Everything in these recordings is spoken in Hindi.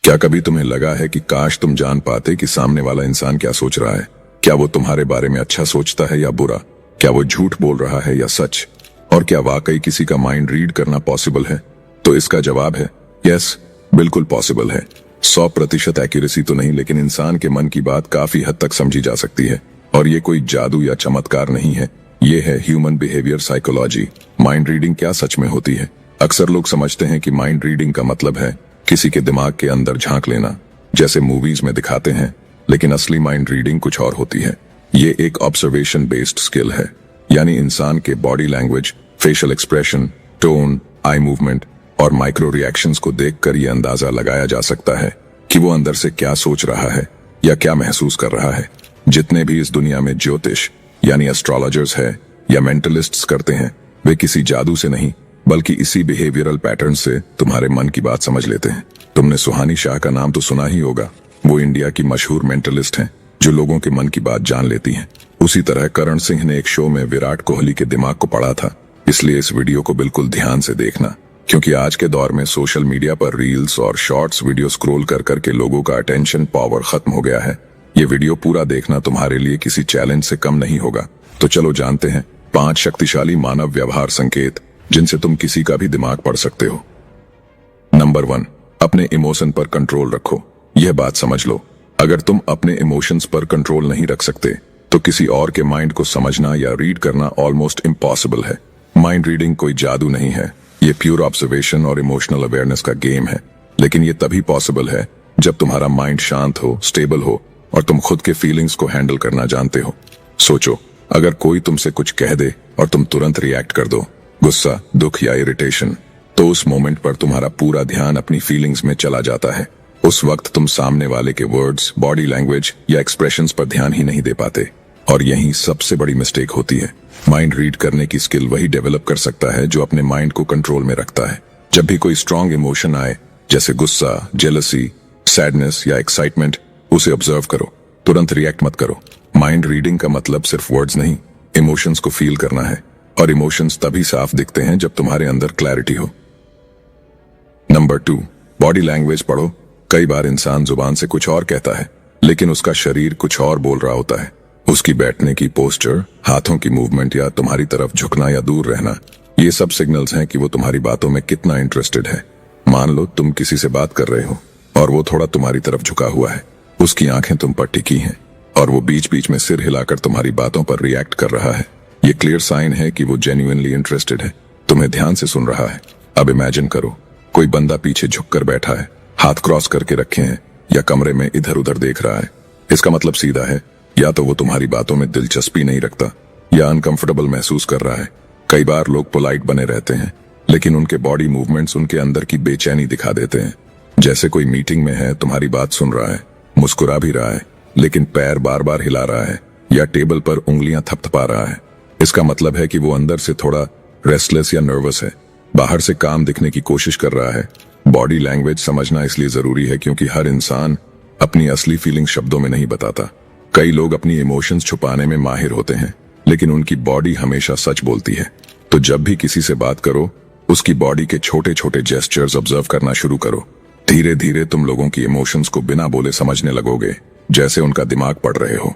क्या कभी तुम्हें लगा है कि काश तुम जान पाते कि सामने वाला इंसान क्या सोच रहा है? क्या वो तुम्हारे बारे में अच्छा सोचता है या बुरा? क्या वो झूठ बोल रहा है या सच? और क्या वाकई किसी का माइंड रीड करना पॉसिबल है? तो इसका जवाब है यस, बिल्कुल पॉसिबल है। 100% एक्यूरेसी तो नहीं, लेकिन इंसान के मन की बात काफी हद तक समझी जा सकती है। और ये कोई जादू या चमत्कार नहीं है, ये है human behaviour psychology. Mind reading क्या सच में होती है? अक्सर लोग समझते हैं कि माइंड रीडिंग का मतलब है किसी के दिमाग के अंदर झांक लेना, जैसे मूवीज में दिखाते हैं, लेकिन असली माइंड रीडिंग कुछ और होती है। ये एक ऑब्जर्वेशन बेस्ड स्किल है, यानी इंसान के body language, facial expression, tone, eye movement और माइक्रो रिएक्शंस को देखकर यह अंदाजा लगाया जा सकता है कि वो अंदर से क्या सोच रहा है या क्या महसूस कर रहा है। जितने भी इस दुनिया में ज्योतिष यानी एस्ट्रोलॉजर्स है या मेंटलिस्ट्स करते हैं, वे किसी जादू से नहीं बल्कि इसी बिहेवियरल पैटर्न से तुम्हारे मन की बात समझ लेते हैं। तुमने सुहानी शाह का नाम तो सुना ही होगा। वो इंडिया की मशहूर मेंटलिस्ट हैं जो लोगों के मन की बात जान लेती हैं। उसी तरह करण सिंह ने एक शो में विराट कोहली के दिमाग को पढ़ा था। इसलिए इस वीडियो को बिल्कुल ध्यान से देखना, क्योंकि आज के दौर में सोशल मीडिया पर रील्स और शॉर्ट्स वीडियो स्क्रॉल कर करके लोगों का अटेंशन पावर खत्म हो गया है। ये वीडियो पूरा देखना तुम्हारे लिए किसी चैलेंज से कम नहीं होगा। तो चलो जानते हैं 5 शक्तिशाली मानव व्यवहार संकेत जिनसे तुम किसी का भी दिमाग पढ़ सकते हो। नंबर 1, अपने इमोशन पर कंट्रोल रखो। यह बात समझ लो, अगर तुम अपने इमोशंस पर कंट्रोल नहीं रख सकते तो किसी और के माइंड को समझना या रीड करना ऑलमोस्ट इम्पॉसिबल है। माइंड रीडिंग कोई जादू नहीं है, ये प्योर ऑब्जर्वेशन और इमोशनल अवेयरनेस का गेम है। लेकिन ये तभी पॉसिबल है जब तुम्हारा माइंड शांत हो, स्टेबल हो और तुम खुद के फीलिंग्स को हैंडल करना जानते हो। सोचो, अगर कोई तुमसे कुछ कह दे और तुम तुरंत रिएक्ट कर दो, गुस्सा, दुख या इरिटेशन, तो उस मोमेंट पर तुम्हारा पूरा ध्यान अपनी फीलिंग्स में चला जाता है। उस वक्त तुम सामने वाले के वर्ड्स, बॉडी लैंग्वेज या एक्सप्रेशंस पर ध्यान ही नहीं दे पाते। और यही सबसे बड़ी मिस्टेक होती है। माइंड रीड करने की स्किल वही डेवलप कर सकता है जो अपने माइंड को कंट्रोल में रखता है। जब भी कोई स्ट्रॉन्ग इमोशन आए, जैसे गुस्सा, जेलसी, सैडनेस या एक्साइटमेंट, उसे ऑब्जर्व करो, तुरंत रिएक्ट मत करो। माइंड रीडिंग का मतलब सिर्फ वर्ड्स नहीं, इमोशंस को फील करना है। और इमोशंस तभी साफ दिखते हैं जब तुम्हारे अंदर क्लैरिटी हो। नंबर 2, बॉडी लैंग्वेज पढ़ो। कई बार इंसान जुबान से कुछ और कहता है, लेकिन उसका शरीर कुछ और बोल रहा होता है। उसकी बैठने की पोस्चर, हाथों की मूवमेंट या तुम्हारी तरफ झुकना या दूर रहना, ये सब सिग्नल्स हैं कि वो तुम्हारी बातों में कितना इंटरेस्टेड है। मान लो तुम किसी से बात कर रहे हो और वो थोड़ा तुम्हारी तरफ झुका हुआ है, उसकी आंखें तुम पर टिकी हैं और वो बीच बीच में सिर हिलाकर तुम्हारी बातों पर रिएक्ट कर रहा है। ये क्लियर साइन है कि वो जेन्युइनली इंटरेस्टेड है, तुम्हें ध्यान से सुन रहा है। अब इमेजिन करो, कोई बंदा पीछे झुककर बैठा है, हाथ क्रॉस करके रखे हैं या कमरे में इधर उधर देख रहा है। इसका मतलब सीधा है, या तो वो तुम्हारी बातों में दिलचस्पी नहीं रखता या अनकंफर्टेबल महसूस कर रहा है। कई बार लोग पोलाइट बने रहते हैं, लेकिन उनके बॉडी मूवमेंट्स उनके अंदर की बेचैनी दिखा देते हैं। जैसे कोई मीटिंग में है, तुम्हारी बात सुन रहा है, मुस्कुरा भी रहा है, लेकिन पैर बार बार हिला रहा है या टेबल पर उंगलियां थपथपा रहा है। इसका मतलब है कि वो अंदर से थोड़ा रेस्टलेस या नर्वस है, बाहर से काम दिखने की कोशिश कर रहा है। बॉडी लैंग्वेज समझना इसलिए जरूरी है क्योंकि हर इंसान अपनी असली फीलिंग शब्दों में नहीं बताता। कई लोग अपनी इमोशंस छुपाने में माहिर होते हैं, लेकिन उनकी बॉडी हमेशा सच बोलती है। तो जब भी किसी से बात करो, उसकी बॉडी के छोटे छोटे जेस्चर्स ऑब्जर्व करना शुरू करो। धीरे धीरे तुम लोगों की इमोशंस को बिना बोले समझने लगोगे, जैसे उनका दिमाग पढ़ रहे हो।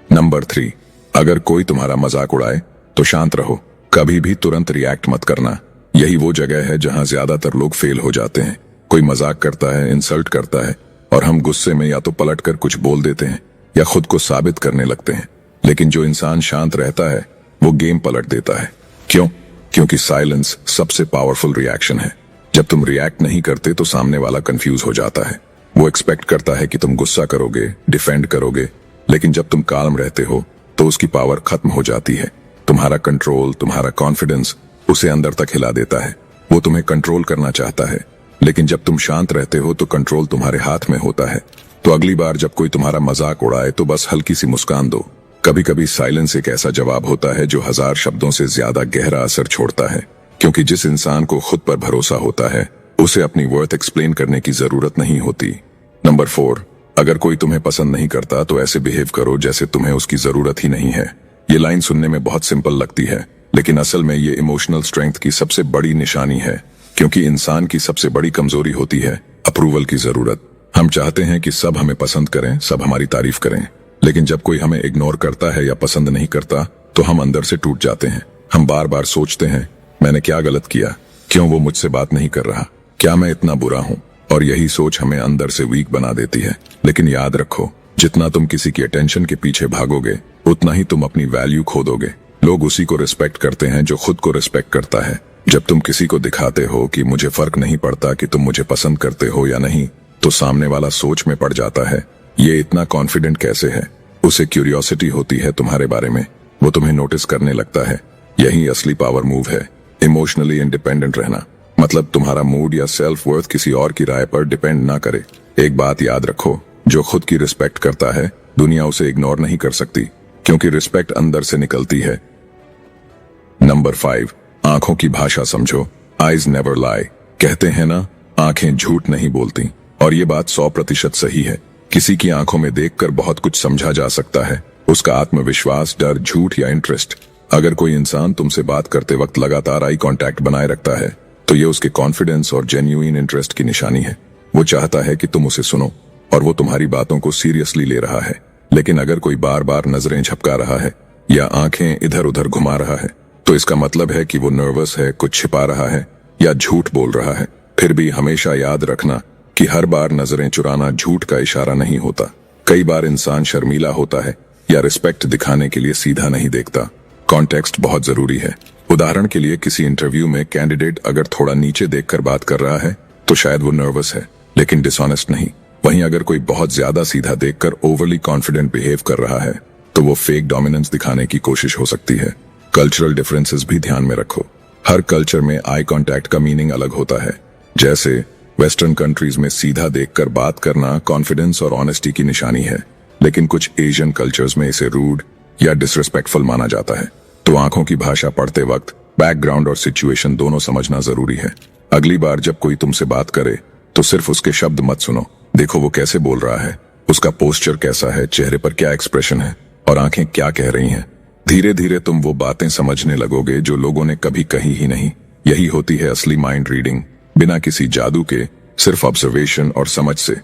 नंबर 3, अगर कोई तुम्हारा मजाक उड़ाए तो शांत रहो, कभी भी तुरंत रिएक्ट मत करना। यही वो जगह है जहां ज्यादातर लोग फेल हो जाते हैं। कोई मजाक करता है, इंसल्ट करता है और हम गुस्से में या तो पलटकर कुछ बोल देते हैं या खुद को साबित करने लगते हैं। लेकिन जो इंसान शांत रहता है वो गेम पलट देता है। क्यों? क्योंकि साइलेंस सबसे पावरफुल रिएक्शन है। जब तुम रिएक्ट नहीं करते तो सामने वाला कंफ्यूज हो जाता है। वो एक्सपेक्ट करता है कि तुम गुस्सा करोगे, डिफेंड करोगे, लेकिन जब तुम काल्म रहते हो तो उसकी पावर खत्म हो जाती है। तुम्हारा कंट्रोल, तुम्हारा कॉन्फिडेंस उसे अंदर तक हिला देता है। वो तुम्हें कंट्रोल करना चाहता है, लेकिन जब तुम शांत रहते हो तो कंट्रोल तुम्हारे हाथ में होता है। तो अगली बार जब कोई तुम्हारा मजाक उड़ाए तो बस हल्की सी मुस्कान दो। कभी कभी साइलेंस एक ऐसा जवाब होता है जो 1000 शब्दों से ज्यादा गहरा असर छोड़ता है, क्योंकि जिस इंसान को खुद पर भरोसा होता है उसे अपनी वर्थ एक्सप्लेन करने की जरूरत नहीं होती। नंबर 4, अगर कोई तुम्हें पसंद नहीं करता तो ऐसे बिहेव करो जैसे तुम्हें उसकी जरूरत ही नहीं है। ये लाइन सुनने में बहुत सिंपल लगती है, लेकिन असल में ये इमोशनल स्ट्रेंथ की सबसे बड़ी निशानी है, क्योंकि इंसान की सबसे बड़ी कमजोरी होती है अप्रूवल की जरूरत। हम चाहते हैं कि सब हमें पसंद करें, सब हमारी तारीफ करें, लेकिन जब कोई हमें इग्नोर करता है या पसंद नहीं करता तो हम अंदर से टूट जाते हैं। हम बार बार सोचते हैं, मैंने क्या गलत किया, क्यों वो मुझसे बात नहीं कर रहा, क्या मैं इतना बुरा हूं? और यही सोच हमें अंदर से वीक बना देती है। लेकिन याद रखो, जितना तुम किसी की अटेंशन के पीछे भागोगे उतना ही तुम अपनी वैल्यू खो दोगे। लोग उसी को रिस्पेक्ट करते हैं जो खुद को रिस्पेक्ट करता है। जब तुम किसी को दिखाते हो कि मुझे फर्क नहीं पड़ता कि तुम मुझे पसंद करते हो या नहीं, तो सामने वाला सोच में पड़ जाता है, ये इतना कॉन्फिडेंट कैसे है। उसे क्यूरियोसिटी होती है तुम्हारे बारे में, वो तुम्हें नोटिस करने लगता है। यही असली पावर मूव है, इमोशनली इंडिपेंडेंट रहना। मतलब तुम्हारा मूड या सेल्फ वर्थ किसी और की राय पर डिपेंड ना करे। एक बात याद रखो, जो खुद की रिस्पेक्ट करता है दुनिया उसे इग्नोर नहीं कर सकती, क्योंकि रिस्पेक्ट अंदर से निकलती है। नंबर 5, आंखों की भाषा समझो। आईज नेवर लाई। कहते हैं ना, आंखें झूठ नहीं बोलती, और ये बात 100% सही है। किसी की आंखों में देखकर बहुत कुछ समझा जा सकता है, उसका आत्मविश्वास, डर, झूठ या इंटरेस्ट। अगर कोई इंसान तुमसे बात करते वक्त लगातार आई कांटेक्ट बनाए रखता है तो ये उसके कॉन्फिडेंस और जेन्युइन इंटरेस्ट की निशानी है। वो चाहता है कि तुम उसे सुनो और वो तुम्हारी बातों को सीरियसली ले रहा है। लेकिन अगर कोई बार बार नजरें झपका रहा है या आंखें इधर उधर घुमा रहा है तो इसका मतलब है कि वो नर्वस है, कुछ छिपा रहा है या झूठ बोल रहा है। फिर भी हमेशा याद रखना कि हर बार नजरें चुराना झूठ का इशारा नहीं होता। कई बार इंसान शर्मीला होता है या रिस्पेक्ट दिखाने के लिए सीधा नहीं देखता। कॉन्टेक्स्ट बहुत जरूरी है। उदाहरण के लिए, किसी इंटरव्यू में कैंडिडेट अगर थोड़ा नीचे देखकर बात कर रहा है तो शायद वो नर्वस है लेकिन डिसऑनेस्ट नहीं। वहीं अगर कोई बहुत ज्यादा सीधा देखकर ओवरली कॉन्फिडेंट बिहेव कर रहा है तो वो फेक डोमिनेंस दिखाने की कोशिश हो सकती है। कल्चरल डिफरेंसेस भी ध्यान में रखो। हर कल्चर में आई कांटेक्ट का मीनिंग अलग होता है। जैसे वेस्टर्न कंट्रीज में सीधा देखकर बात करना कॉन्फिडेंस और ऑनेस्टी की निशानी है, लेकिन कुछ एशियन कल्चर्स में इसे रूड या डिसरिस्पेक्टफुल माना जाता है। तो आंखों की भाषा पढ़ते वक्त बैकग्राउंड और सिचुएशन दोनों समझना जरूरी है। अगली बार जब कोई तुमसे बात करे तो सिर्फ उसके शब्द मत सुनो, देखो वो कैसे बोल रहा है, उसका पोस्चर कैसा है, चेहरे पर क्या एक्सप्रेशन है और आंखें क्या कह रही हैं। धीरे धीरे तुम वो बातें समझने लगोगे जो लोगों ने कभी कही ही नहीं। यही होती है असली माइंड रीडिंग, बिना किसी जादू के, सिर्फ ऑब्जर्वेशन और समझ से।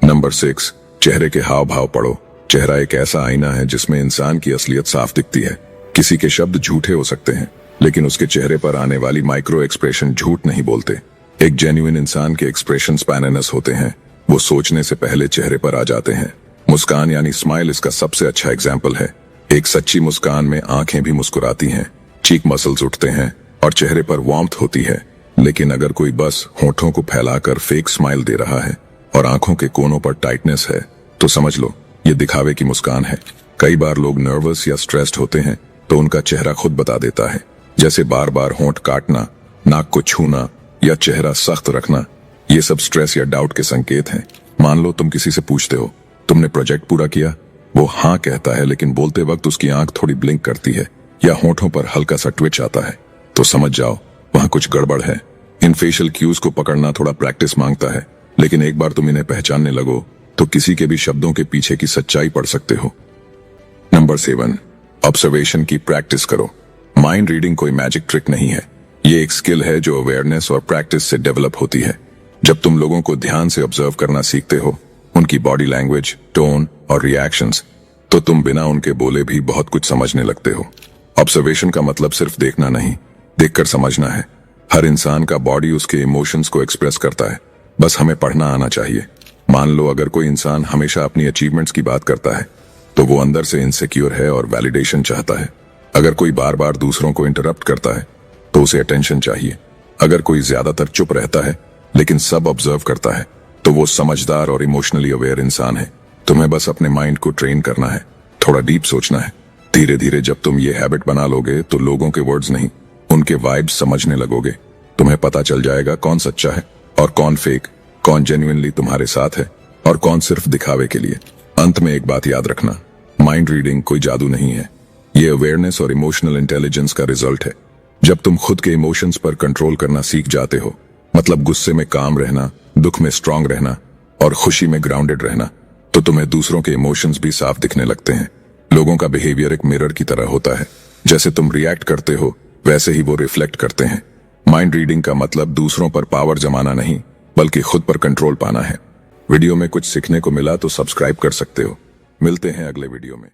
नंबर 6, चेहरे के हाव भाव पढ़ो। चेहरा एक ऐसा आईना है जिसमें इंसान की असलियत साफ दिखती है। किसी के शब्द झूठे हो सकते हैं लेकिन उसके चेहरे पर आने वाली माइक्रो एक्सप्रेशन झूठ नहीं बोलते। एक जेन्युइन इंसान के एक्सप्रेशन स्पैननस होते हैं, वो सोचने से पहले चेहरे पर आ जाते हैं। मुस्कान यानी स्माइल इसका सबसे अच्छा एग्जाम्पल है। एक सच्ची मुस्कान में आंखें भी मुस्कुराती हैं, चीक मसल्स उठते हैं और चेहरे पर वार्मथ होती है। लेकिन अगर कोई बस होठों को फैलाकर फेक स्माइल दे रहा है और आंखों के कोनों पर टाइटनेस है तो समझ लो ये दिखावे की मुस्कान है। कई बार लोग नर्वस या स्ट्रेस्ड होते हैं तो उनका चेहरा खुद बता देता है, जैसे बार बार होंठ काटना, नाक को छूना या चेहरा सख्त रखना। ये सब स्ट्रेस या डाउट के संकेत हैं। मान लो तुम किसी से पूछते हो, तुमने प्रोजेक्ट पूरा किया? वो हाँ कहता है लेकिन बोलते वक्त उसकी आंख थोड़ी ब्लिंक करती है या होठों पर हल्का सा ट्विच आता है, तो समझ जाओ वहां कुछ गड़बड़ है। इन फेशियल क्यूज को पकड़ना थोड़ा प्रैक्टिस मांगता है, लेकिन एक बार तुम इन्हें पहचानने लगो तो किसी के भी शब्दों के पीछे की सच्चाई पढ़ सकते हो। नंबर 7, ऑब्जर्वेशन की प्रैक्टिस करो। माइंड रीडिंग कोई मैजिक ट्रिक नहीं है, ये एक स्किल है जो अवेयरनेस और प्रैक्टिस से डेवलप होती है। जब तुम लोगों को ध्यान से ऑब्जर्व करना सीखते हो, उनकी बॉडी लैंग्वेज, टोन और रिएक्शंस, तो तुम बिना उनके बोले भी बहुत कुछ समझने लगते हो। ऑब्जर्वेशन का मतलब सिर्फ देखना नहीं, देखकर समझना है। हर इंसान का बॉडी उसके इमोशंस को एक्सप्रेस करता है, बस हमें पढ़ना आना चाहिए। मान लो अगर कोई इंसान हमेशा अपनी अचीवमेंट्स की बात करता है तो वो अंदर से इनसिक्योर है और वैलिडेशन चाहता है। अगर कोई बार बार दूसरों को इंटरप्ट करता है तो उसे अटेंशन चाहिए। अगर कोई ज्यादातर चुप रहता है लेकिन सब ऑब्जर्व करता है तो वो समझदार और इमोशनली अवेयर इंसान है। तुम्हें बस अपने माइंड को ट्रेन करना है, थोड़ा डीप सोचना है। धीरे धीरे जब तुम ये हैबिट बना लोगे तो लोगों के वर्ड्स नहीं, उनके वाइब्स समझने लगोगे। तुम्हें पता चल जाएगा कौन सच्चा है और कौन फेक, कौन जेन्युइनली तुम्हारे साथ है और कौन सिर्फ दिखावे के लिए। अंत में एक बात याद रखना, माइंड रीडिंग कोई जादू नहीं है, ये अवेयरनेस और इमोशनल इंटेलिजेंस का रिजल्ट है। जब तुम खुद के इमोशंस पर कंट्रोल करना सीख जाते हो, मतलब गुस्से में काम रहना, दुख में स्ट्रांग रहना और खुशी में ग्राउंडेड रहना, तो तुम्हें दूसरों के इमोशंस भी साफ दिखने लगते हैं। लोगों का बिहेवियर एक मिरर की तरह होता है, जैसे तुम रिएक्ट करते हो वैसे ही वो रिफ्लेक्ट करते हैं। माइंड रीडिंग का मतलब दूसरों पर पावर जमाना नहीं बल्कि खुद पर कंट्रोल पाना है। वीडियो में कुछ सीखने को मिला तो सब्सक्राइब कर सकते हो। मिलते हैं अगले वीडियो में।